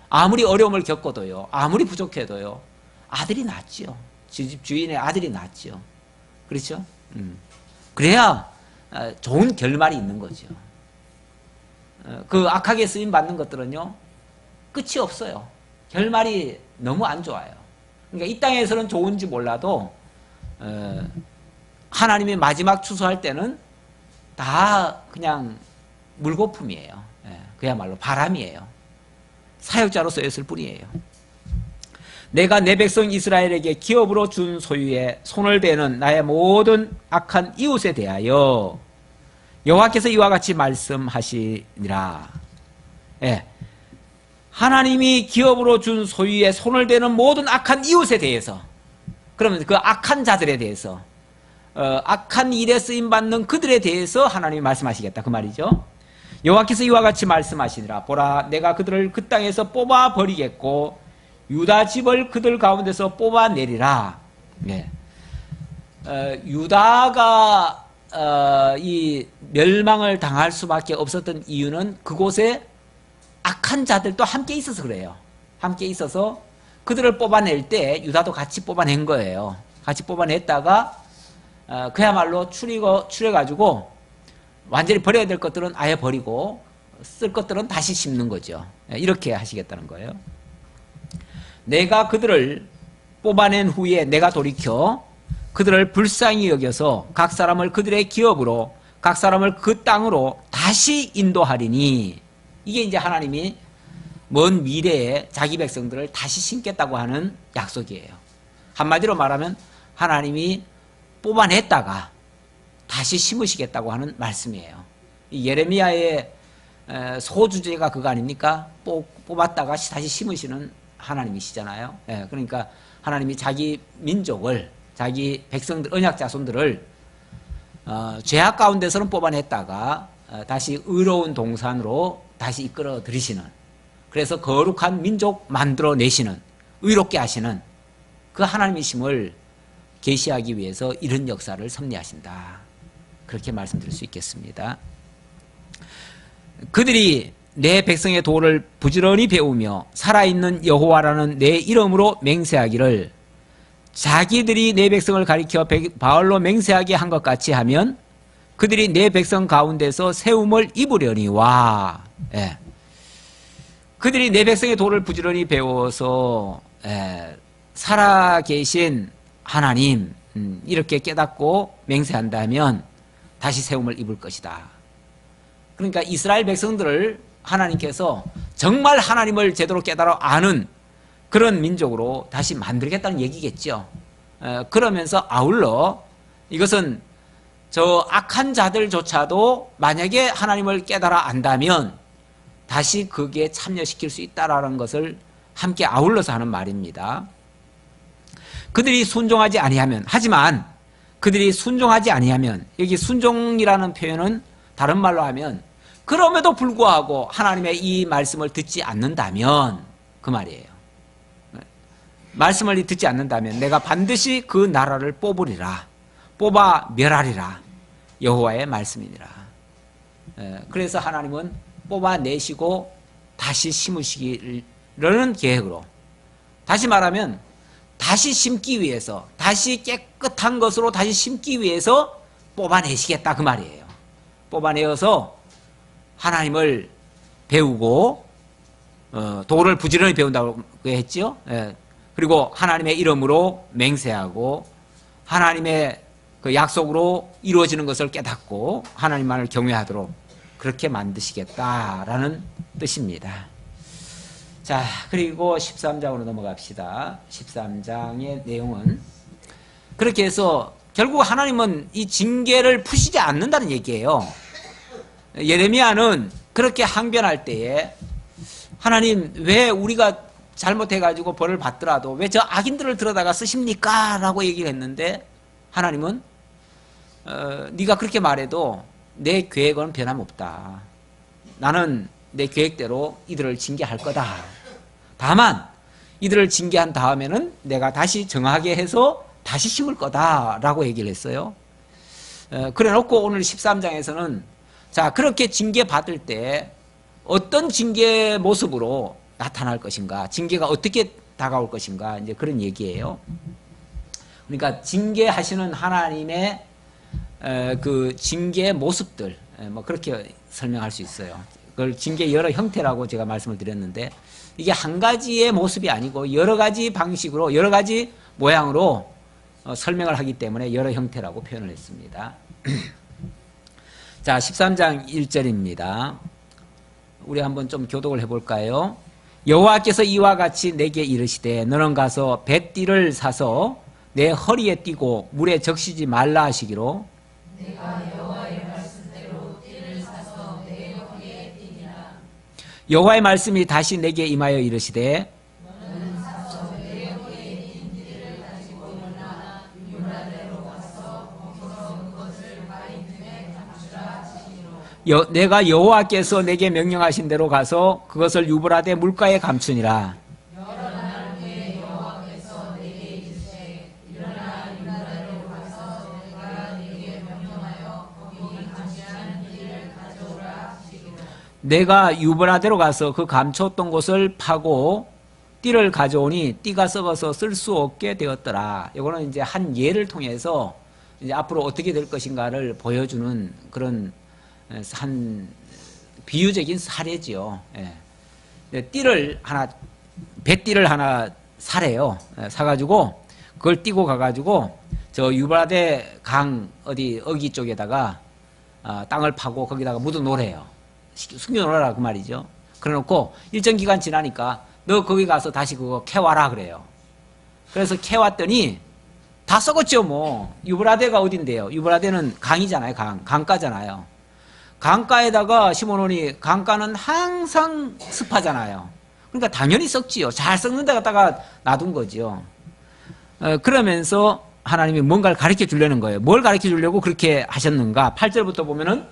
아무리 어려움을 겪어도요, 아무리 부족해도요, 아들이 낫지요. 집 주인의 아들이 낫지요. 그렇죠? 그래야 좋은 결말이 있는 거죠. 그 악하게 쓰임 받는 것들은요, 끝이 없어요. 결말이 너무 안 좋아요. 그러니까 이 땅에서는 좋은지 몰라도 하나님이 마지막 추수할 때는 다 그냥 물거품이에요. 그야말로 바람이에요. 사역자로 쓰였을 뿐이에요. 내가 내 백성 이스라엘에게 기업으로 준 소유에 손을 대는 나의 모든 악한 이웃에 대하여 여호와께서 이와 같이 말씀하시니라. 하나님이 기업으로 준 소유에 손을 대는 모든 악한 이웃에 대해서, 그러면 그 악한 자들에 대해서, 악한 일에 쓰임받는 그들에 대해서 하나님이 말씀하시겠다 그 말이죠. 여호와께서 이와 같이 말씀하시니라. 보라, 내가 그들을 그 땅에서 뽑아버리겠고 유다 집을 그들 가운데서 뽑아내리라. 유다가 이 멸망을 당할 수밖에 없었던 이유는 그곳에 악한 자들도 함께 있어서 그래요. 함께 있어서 그들을 뽑아낼 때 유다도 같이 뽑아낸 거예요. 같이 뽑아냈다가 그야말로 추려가지고 완전히 버려야 될 것들은 아예 버리고 쓸 것들은 다시 심는 거죠. 이렇게 하시겠다는 거예요. 내가 그들을 뽑아낸 후에 내가 돌이켜 그들을 불쌍히 여겨서 각 사람을 그들의 기업으로 각 사람을 그 땅으로 다시 인도하리니, 이게 이제 하나님이 먼 미래에 자기 백성들을 다시 심겠다고 하는 약속이에요. 한마디로 말하면 하나님이 뽑아냈다가 다시 심으시겠다고 하는 말씀이에요. 이 예레미야의 소주제가 그거 아닙니까? 뽑았다가 다시 심으시는 하나님이시잖아요. 그러니까 하나님이 자기 민족을, 자기 백성들, 언약 자손들을 죄악 가운데서는 뽑아냈다가 다시 의로운 동산으로 다시 이끌어 들이시는, 그래서 거룩한 민족 만들어내시는, 의롭게 하시는 그 하나님이심을 계시하기 위해서 이런 역사를 섭리하신다. 그렇게 말씀드릴 수 있겠습니다. 그들이 내 백성의 도를 부지런히 배우며 살아있는 여호와라는 내 이름으로 맹세하기를, 자기들이 내 백성을 가리켜 바알로 맹세하게 한 것 같이 하면 그들이 내 백성 가운데서 세움을 입으려니와. 그들이 내 백성의 도를 부지런히 배워서 살아계신 하나님 이렇게 깨닫고 맹세한다면 다시 세움을 입을 것이다. 그러니까 이스라엘 백성들을 하나님께서 정말 하나님을 제대로 깨달아 아는 그런 민족으로 다시 만들겠다는 얘기겠죠. 그러면서 아울러 이것은 저 악한 자들조차도 만약에 하나님을 깨달아 안다면 다시 거기에 참여시킬 수 있다라는 것을 함께 아울러서 하는 말입니다. 그들이 순종하지 아니하면, 하지만 그들이 순종하지 아니하면, 여기 순종이라는 표현은 다른 말로 하면 그럼에도 불구하고 하나님의 이 말씀을 듣지 않는다면, 그 말이에요. 말씀을 듣지 않는다면 내가 반드시 그 나라를 뽑으리라, 뽑아 멸하리라, 여호와의 말씀이니라. 그래서 하나님은 뽑아내시고 다시 심으시기라는 계획으로, 다시 말하면 다시 심기 위해서, 다시 깨끗한 것으로 다시 심기 위해서 뽑아내시겠다, 그 말이에요. 뽑아내어서 하나님을 배우고 도를 부지런히 배운다고 했죠. 그리고 하나님의 이름으로 맹세하고 하나님의 그 약속으로 이루어지는 것을 깨닫고 하나님만을 경외하도록 그렇게 만드시겠다라는 뜻입니다. 자, 그리고 13장으로 넘어갑시다. 13장의 내용은 그렇게 해서 결국 하나님은 이 징계를 푸시지 않는다는 얘기예요. 예레미야는 그렇게 항변할 때에 하나님 왜 우리가 잘못해가지고 벌을 받더라도 왜 저 악인들을 들여다가 쓰십니까? 라고 얘기를 했는데 하나님은 네가 그렇게 말해도 내 계획은 변함없다. 나는 내 계획대로 이들을 징계할 거다. 다만 이들을 징계한 다음에는 내가 다시 정하게 해서 다시 심을 거다라고 얘기를 했어요. 그래 놓고 오늘 13장에서는 자, 그렇게 징계받을 때 어떤 징계 모습으로 나타날 것인가, 징계가 어떻게 다가올 것인가, 이제 그런 얘기예요. 그러니까 징계하시는 하나님의 그 징계 모습들, 뭐 그렇게 설명할 수 있어요. 그걸 징계 여러 형태라고 제가 말씀을 드렸는데 이게 한 가지의 모습이 아니고 여러 가지 방식으로 여러 가지 모양으로 설명을 하기 때문에 여러 형태라고 표현을 했습니다. 자, 13장 1절입니다. 우리 한번 좀 교독을 해볼까요? 여호와께서 이와 같이 내게 이르시되 너는 가서 뱃띠를 사서 내 허리에 띠고 물에 적시지 말라 하시기로 내가 여호와의 말씀대로 띠를 사서 내 허리에 띠니라. 여호와의 말씀이 다시 내게 임하여 이르시되 너는 사서 내 허리에 띈 띠를 가지고 일어나 유브라데로 가서 거기서 그것을 바위 틈에 감추라 하시기로 내가 여호와께서 내게 명령하신 대로 가서 그것을 유브라데 물가에 감추니라. 내가 유브라데로 가서 그 감췄던 곳을 파고 띠를 가져오니 띠가 썩어서 쓸 수 없게 되었더라. 이거는 이제 한 예를 통해서 이제 앞으로 어떻게 될 것인가를 보여주는 그런 한 비유적인 사례지요. 예. 띠를 하나, 배띠를 하나 사래요. 사가지고 그걸 띠고 가가지고 저 유브라데 강 어디 어기 쪽에다가 땅을 파고 거기다가 묻어 놓으래요. 숨겨 놓으라 그 말이죠. 그래놓고 일정 기간 지나니까 너 거기 가서 다시 그거 캐와라 그래요. 그래서 캐왔더니 다 썩었죠 뭐. 유브라데가 어딘데요? 유브라데는 강이잖아요. 강가잖아요. 강가에다가 심어놓으니 강가는 항상 습하잖아요. 그러니까 당연히 썩지요. 잘 썩는 데 갖다가 놔둔 거죠. 그러면서 하나님이 뭔가를 가르쳐 주려는 거예요. 뭘 가르쳐 주려고 그렇게 하셨는가? 8절부터 보면은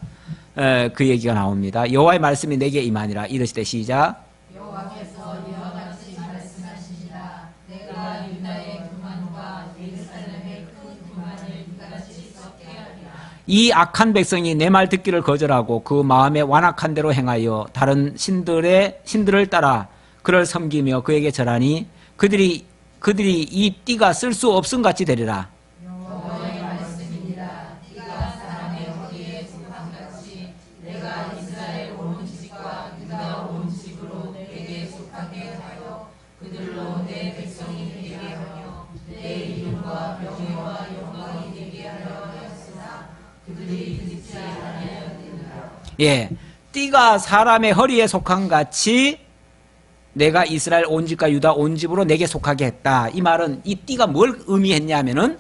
그 얘기가 나옵니다. 여호와의 말씀이 내게 임하니라. 이르시되 시작. 여호와께서 이와 같이 말씀하시니라. 내가 유다의 교만과 예루살렘의 큰 교만을 이같이 썩게 하리라. 이 악한 백성이 내 말 듣기를 거절하고 그 마음에 완악한 대로 행하여 다른 신들을 따라 그를 섬기며 그에게 절하니 그들이 이 띠가 쓸 수 없음 같이 되리라. 여호와의 말씀이니라. 띠가 사람의 허리에 속한 같이 내가 이스라엘 온 집과 유다 온 집으로 내게 속하게 하여 그들로 내 백성이 되게 하며 내 이름과 명예와 영광이 되게 하려 하였으나 그들이 듣지 아니하였느니라. 예, 띠가 사람의 허리에 속한 같이 내가 이스라엘 온 집과 유다 온 집으로 내게 속하게 했다. 이 말은 이 띠가 뭘 의미했냐면은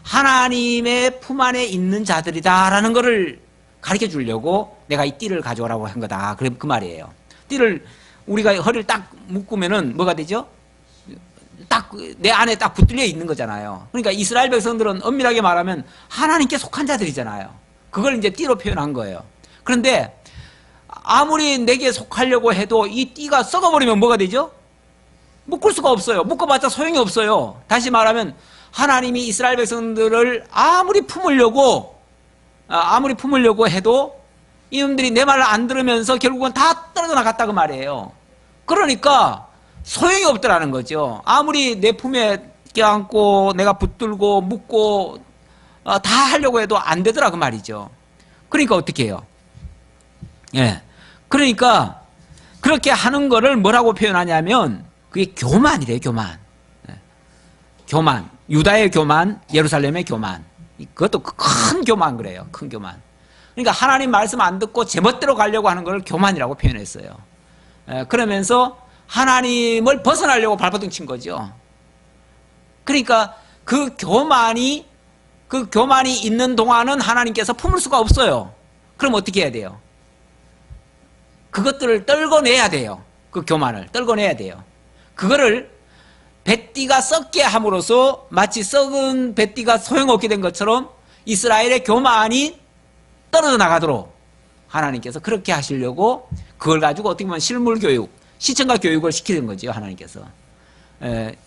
하나님의 품 안에 있는 자들이다라는 것을 가르쳐 주려고 내가 이 띠를 가져오라고 한 거다. 그 말이에요. 띠를 우리가 허리를 딱 묶으면은 뭐가 되죠? 딱 내 안에 딱 붙들려 있는 거잖아요. 그러니까 이스라엘 백성들은 엄밀하게 말하면 하나님께 속한 자들이잖아요. 그걸 이제 띠로 표현한 거예요. 그런데 아무리 내게 속하려고 해도 이 띠가 썩어버리면 뭐가 되죠? 묶을 수가 없어요. 묶어봤자 소용이 없어요. 다시 말하면 하나님이 이스라엘 백성들을 아무리 품으려고 해도 이놈들이 내 말을 안 들으면서 결국은 다 떨어져 나갔다 그 말이에요. 그러니까 소용이 없더라는 거죠. 아무리 내 품에 껴안고 내가 붙들고 묶고 다 하려고 해도 안 되더라 그 말이죠. 그러니까 어떻게 해요? 예. 그러니까 그렇게 하는 거를 뭐라고 표현하냐면 그게 교만이래요. 교만. 교만. 유다의 교만, 예루살렘의 교만. 그것도 큰 교만 그래요. 큰 교만. 그러니까 하나님 말씀 안 듣고 제멋대로 가려고 하는 걸 교만이라고 표현했어요. 그러면서 하나님을 벗어나려고 발버둥 친 거죠. 그러니까 그 교만이 있는 동안은 하나님께서 품을 수가 없어요. 그럼 어떻게 해야 돼요? 그것들을 떨궈내야 돼요. 그 교만을 떨궈내야 돼요. 그거를 뱃띠가 썩게 함으로써 마치 썩은 뱃띠가 소용없게 된 것처럼 이스라엘의 교만이 떨어져 나가도록 하나님께서 그렇게 하시려고 그걸 가지고 어떻게 보면 실물 교육, 시청각 교육을 시키는 거죠. 하나님께서.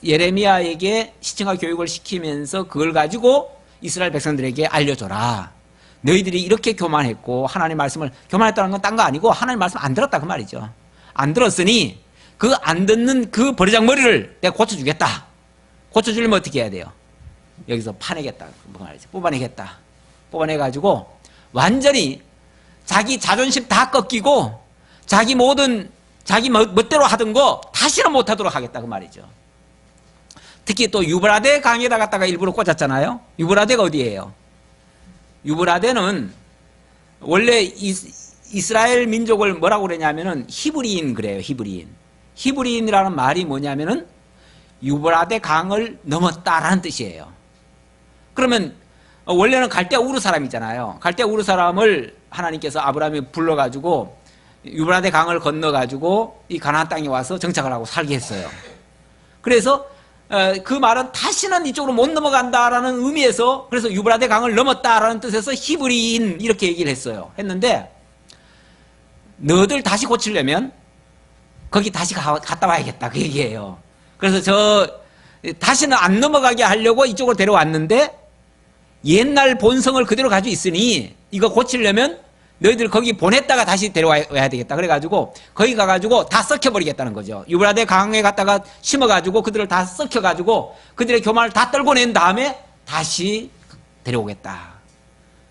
예레미야에게 시청각 교육을 시키면서 그걸 가지고 이스라엘 백성들에게 알려줘라. 너희들이 이렇게 교만했고 하나님 말씀을 교만했다는 건 딴 거 아니고 하나님 말씀 안 들었다 그 말이죠. 안 들었으니 그 안 듣는 그 버르장머리를 내가 고쳐주겠다. 고쳐주려면 어떻게 해야 돼요? 여기서 파내겠다 그 말이죠. 뽑아내겠다. 뽑아내가지고 완전히 자기 자존심 다 꺾이고 자기 멋대로 하던 거 다시는 못하도록 하겠다 그 말이죠. 특히 또 유브라데 강에다 갖다가 일부러 꽂았잖아요. 유브라데가 어디예요? 유브라데는 원래 이스라엘 민족을 뭐라고 그러냐면은 히브리인 그래요. 히브리인이라는 말이 뭐냐면은 유브라데 강을 넘었다라는 뜻이에요. 그러면 원래는 갈대아 우르 사람이잖아요. 갈대아 우르 사람을 하나님께서 아브라함이 불러가지고 유브라데 강을 건너가지고 이 가나안 땅에 와서 정착을 하고 살게 했어요. 그래서 그 말은 다시는 이쪽으로 못 넘어간다라는 의미에서 그래서 유브라데 강을 넘었다라는 뜻에서 히브리인 이렇게 얘기를 했는데 너들 다시 고치려면 거기 다시 갔다 와야겠다 그 얘기예요. 그래서 다시는 안 넘어가게 하려고 이쪽으로 데려왔는데 옛날 본성을 그대로 가지고 있으니 이거 고치려면 너희들 거기 보냈다가 다시 데려와야 되겠다. 그래가지고 거기 가가지고 다 썩혀버리겠다는 거죠. 유브라데 강에 갔다가 심어가지고 그들을 다 썩혀가지고 그들의 교만을 다 떨궈낸 다음에 다시 데려오겠다.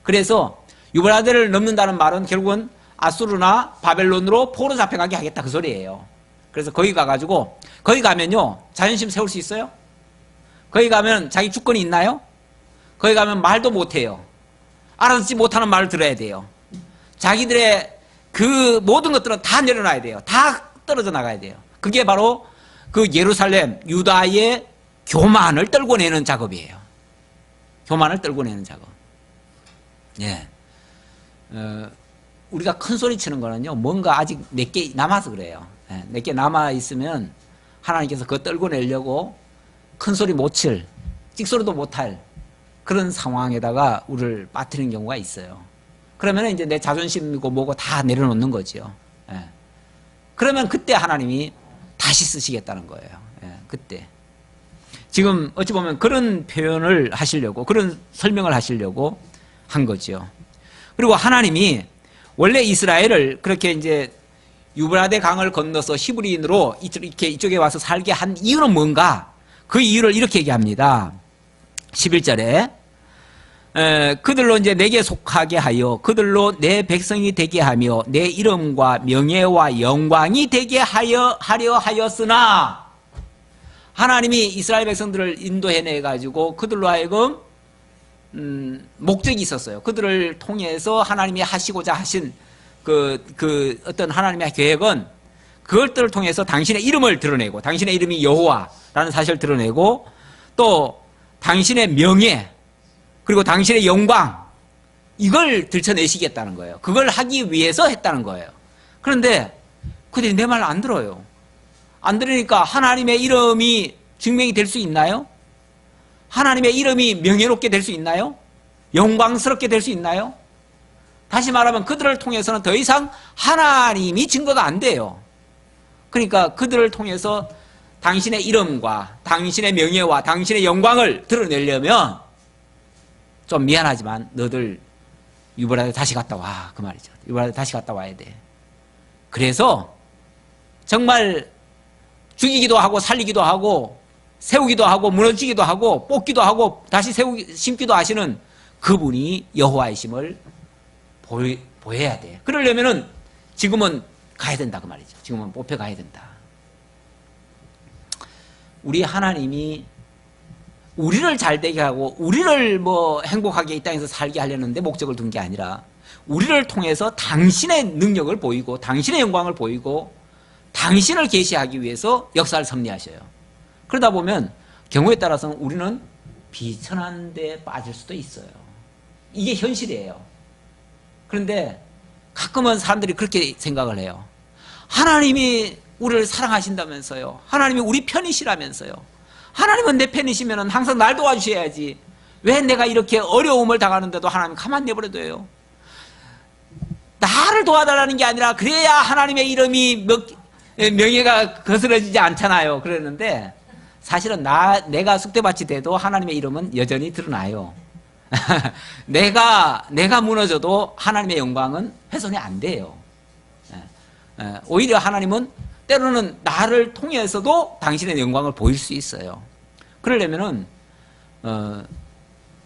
그래서 유브라데를 넘는다는 말은 결국은 아수르나 바벨론으로 포로 잡혀가게 하겠다 그 소리예요. 그래서 거기 가가지고 거기 가면요 자존심 세울 수 있어요? 거기 가면 자기 주권이 있나요? 거기 가면 말도 못해요. 알아듣지 못하는 말을 들어야 돼요. 자기들의 그 모든 것들은 다 내려놔야 돼요. 다 떨어져 나가야 돼요. 그게 바로 그 예루살렘 유다의 교만을 떨궈내는 작업이에요. 교만을 떨궈내는 작업. 예. 우리가 큰 소리 치는 거는요 뭔가 아직 몇 개 남아서 그래요. 예. 몇 개 남아 있으면 하나님께서 그거 떨궈내려고 큰 소리 못 칠, 찍소리도 못할 그런 상황에다가 우리를 빠뜨리는 경우가 있어요. 그러면 이제 내 자존심이고 뭐고 다 내려놓는 거죠. 예. 그러면 그때 하나님이 다시 쓰시겠다는 거예요. 예. 그때. 지금 어찌 보면 그런 표현을 하시려고, 그런 설명을 하시려고 한 거죠. 그리고 하나님이 원래 이스라엘을 그렇게 이제 유브라데 강을 건너서 히브리인으로 이렇게 이쪽에 와서 살게 한 이유는 뭔가? 그 이유를 이렇게 얘기합니다. 11절에 그들로 이제 내게 속하게 하여 그들로 내 백성이 되게 하며 내 이름과 명예와 영광이 되게 하려 하였으나 하나님이 이스라엘 백성들을 인도해내 가지고 그들로 하여금 목적이 있었어요. 그들을 통해서 하나님이 하시고자 하신 그 어떤 하나님의 계획은 그것들을 통해서 당신의 이름을 드러내고 당신의 이름이 여호와라는 사실을 드러내고 또 당신의 명예 그리고 당신의 영광 이걸 들춰내시겠다는 거예요. 그걸 하기 위해서 했다는 거예요. 그런데 그들이 내 말 안 들어요. 안 들으니까 하나님의 이름이 증명이 될 수 있나요? 하나님의 이름이 명예롭게 될 수 있나요? 영광스럽게 될 수 있나요? 다시 말하면 그들을 통해서는 더 이상 하나님이 증거가 안 돼요. 그러니까 그들을 통해서 당신의 이름과 당신의 명예와 당신의 영광을 드러내려면 좀 미안하지만 너들 유브라데 다시 갔다 와 그 말이죠. 유브라데 다시 갔다 와야 돼. 그래서 정말 죽이기도 하고 살리기도 하고 세우기도 하고 무너지기도 하고 뽑기도 하고 다시 심기도 하시는 그분이 여호와이심을 보여야 돼. 그러려면은 지금은 가야 된다 그 말이죠. 지금은 뽑혀 가야 된다. 우리 하나님이 우리를 잘되게 하고 우리를 뭐 행복하게 이 땅에서 살게 하려는데 목적을 둔 게 아니라 우리를 통해서 당신의 능력을 보이고 당신의 영광을 보이고 당신을 계시하기 위해서 역사를 섭리하셔요. 그러다 보면 경우에 따라서는 우리는 비천한 데 빠질 수도 있어요. 이게 현실이에요. 그런데 가끔은 사람들이 그렇게 생각을 해요. 하나님이 우리를 사랑하신다면서요. 하나님이 우리 편이시라면서요. 하나님은 내 편이시면 항상 날 도와주셔야지. 왜 내가 이렇게 어려움을 당하는데도 하나님 가만 내버려둬요. 나를 도와달라는 게 아니라 그래야 하나님의 이름이 명예가 거스러지지 않잖아요. 그랬는데 사실은 내가 쑥대밭이 돼도 하나님의 이름은 여전히 드러나요. 내가 무너져도 하나님의 영광은 훼손이 안 돼요. 오히려 하나님은 때로는 나를 통해서도 당신의 영광을 보일 수 있어요. 그러려면은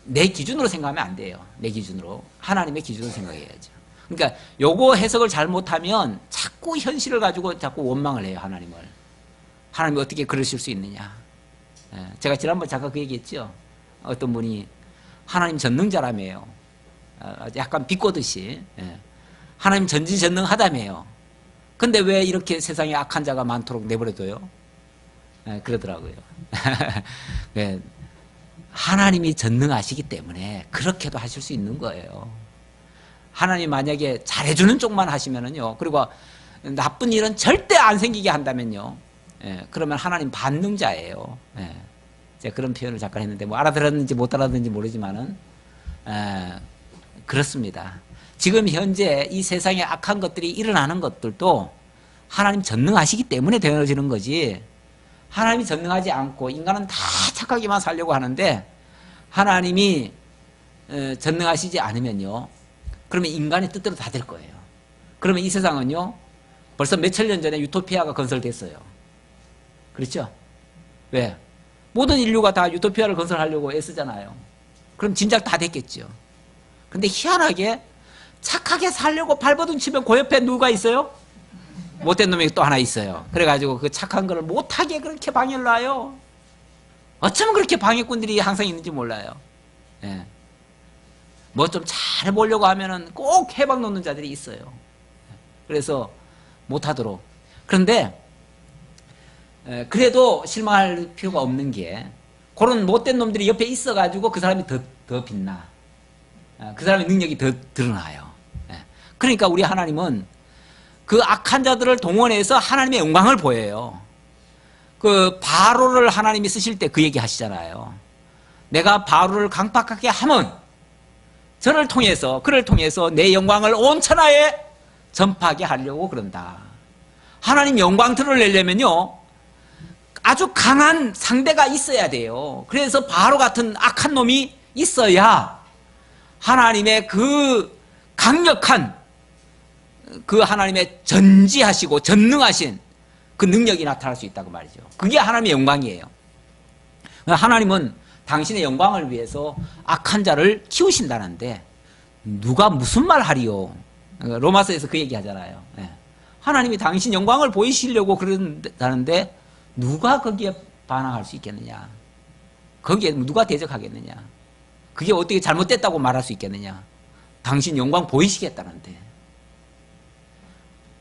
내 기준으로 생각하면 안 돼요. 내 기준으로 하나님의 기준으로 생각해야죠. 그러니까 요거 해석을 잘못하면 자꾸 현실을 가지고 자꾸 원망을 해요. 하나님이 어떻게 그러실 수 있느냐. 제가 지난번 잠깐 그 얘기했죠. 어떤 분이 하나님 전능자라며요. 약간 비꼬듯이 하나님 전지전능하다며요. 근데 왜 이렇게 세상에 악한 자가 많도록 내버려둬요? 그러더라고요. 하나님이 전능하시기 때문에 그렇게도 하실 수 있는 거예요. 하나님 만약에 잘해주는 쪽만 하시면은요, 그리고 나쁜 일은 절대 안 생기게 한다면요, 그러면 하나님 반능자예요. 제가 그런 표현을 잠깐 했는데 뭐 알아들었는지 못 알아들었는지 모르지만은 그렇습니다. 지금 현재 이 세상에 악한 것들이 일어나는 것들도 하나님 전능하시기 때문에 되어지는 거지, 하나님이 전능하지 않고 인간은 다 착하게만 살려고 하는데 하나님이 전능하시지 않으면요 그러면 인간의 뜻대로 다 될 거예요. 그러면 이 세상은요, 벌써 몇천 년 전에 유토피아가 건설됐어요. 그렇죠? 왜? 모든 인류가 다 유토피아를 건설하려고 애쓰잖아요. 그럼 진작 다 됐겠죠. 근데 희한하게 착하게 살려고 발버둥 치면 그 옆에 누가 있어요? 못된 놈이 또 하나 있어요. 그래가지고 그 착한 거를 못하게 그렇게 방해를 놔요. 어쩌면 그렇게 방해꾼들이 항상 있는지 몰라요. 예. 뭐 좀 잘해보려고 하면은 꼭 해방 놓는 자들이 있어요. 그래서 못하도록. 그런데 그래도 실망할 필요가 없는 게 그런 못된 놈들이 옆에 있어가지고 그 사람이 더 빛나. 그 사람의 능력이 더 드러나요. 그러니까 우리 하나님은 그 악한 자들을 동원해서 하나님의 영광을 보여요. 그 바로를 하나님이 쓰실 때 그 얘기 하시잖아요. 내가 바로를 강팍하게 하면 그를 통해서 내 영광을 온 천하에 전파하게 하려고 그런다. 하나님 영광 드러내려면요, 아주 강한 상대가 있어야 돼요. 그래서 바로 같은 악한 놈이 있어야 하나님의 그 강력한 그 하나님의 전지하시고 전능하신 그 능력이 나타날 수 있다고 말이죠. 그게 하나님의 영광이에요. 하나님은 당신의 영광을 위해서 악한 자를 키우신다는데 누가 무슨 말 하리요? 로마서에서 그 얘기 하잖아요. 하나님이 당신 영광을 보이시려고 그런다는데 누가 거기에 반항할 수 있겠느냐? 거기에 누가 대적하겠느냐? 그게 어떻게 잘못됐다고 말할 수 있겠느냐? 당신 영광 보이시겠다는데.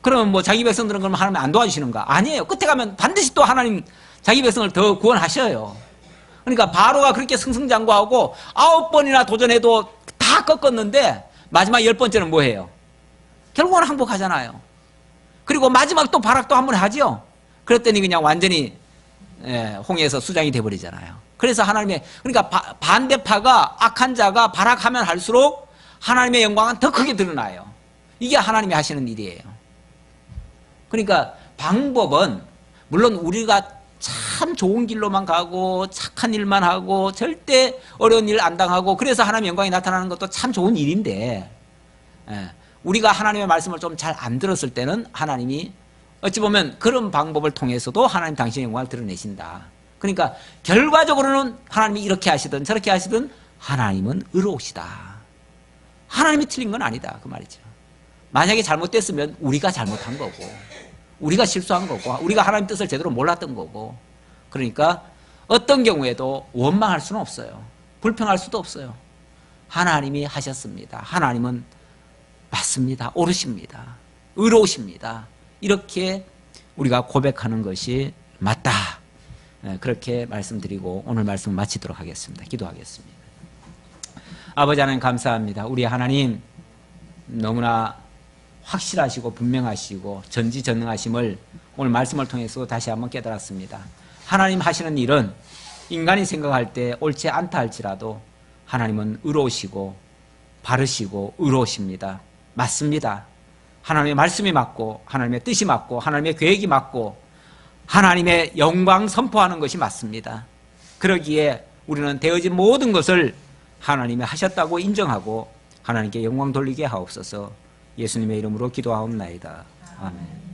그러면 뭐 자기 백성들은 그러면 하나님 안 도와주시는가? 아니에요. 끝에 가면 반드시 또 하나님 자기 백성을 더 구원하셔요. 그러니까 바로가 그렇게 승승장구하고 9번이나 도전해도 다 꺾었는데 마지막 10번째는 뭐예요? 결국은 항복하잖아요. 그리고 마지막 또 발악도 한 번 하죠. 그랬더니 그냥 완전히 홍해에서 수장이 돼버리잖아요. 그래서 하나님의, 그러니까 반대파가 악한 자가 발악하면 할수록 하나님의 영광은 더 크게 드러나요. 이게 하나님이 하시는 일이에요. 그러니까 방법은 물론 우리가 참 좋은 길로만 가고 착한 일만 하고 절대 어려운 일 안 당하고 그래서 하나님의 영광이 나타나는 것도 참 좋은 일인데, 우리가 하나님의 말씀을 좀 잘 안 들었을 때는 하나님이 어찌 보면 그런 방법을 통해서도 하나님 당신의 영광을 드러내신다. 그러니까 결과적으로는 하나님이 이렇게 하시든 저렇게 하시든 하나님은 의로우시다. 하나님이 틀린 건 아니다 그 말이죠. 만약에 잘못됐으면 우리가 잘못한 거고 우리가 실수한 거고 우리가 하나님 뜻을 제대로 몰랐던 거고, 그러니까 어떤 경우에도 원망할 수는 없어요. 불평할 수도 없어요. 하나님이 하셨습니다. 하나님은 맞습니다. 옳으십니다. 의로우십니다. 이렇게 우리가 고백하는 것이 맞다. 그렇게 말씀드리고 오늘 말씀을 마치도록 하겠습니다. 기도하겠습니다. 아버지 하나님 감사합니다. 우리 하나님 너무나 확실하시고 분명하시고 전지전능하심을 오늘 말씀을 통해서 다시 한번 깨달았습니다. 하나님 하시는 일은 인간이 생각할 때 옳지 않다 할지라도 하나님은 의로우시고 바르시고 의로우십니다. 맞습니다. 하나님의 말씀이 맞고 하나님의 뜻이 맞고 하나님의 계획이 맞고 하나님의 영광 선포하는 것이 맞습니다. 그러기에 우리는 되어진 모든 것을 하나님이 하셨다고 인정하고 하나님께 영광 돌리게 하옵소서. 예수님의 이름으로 기도하옵나이다. 아멘.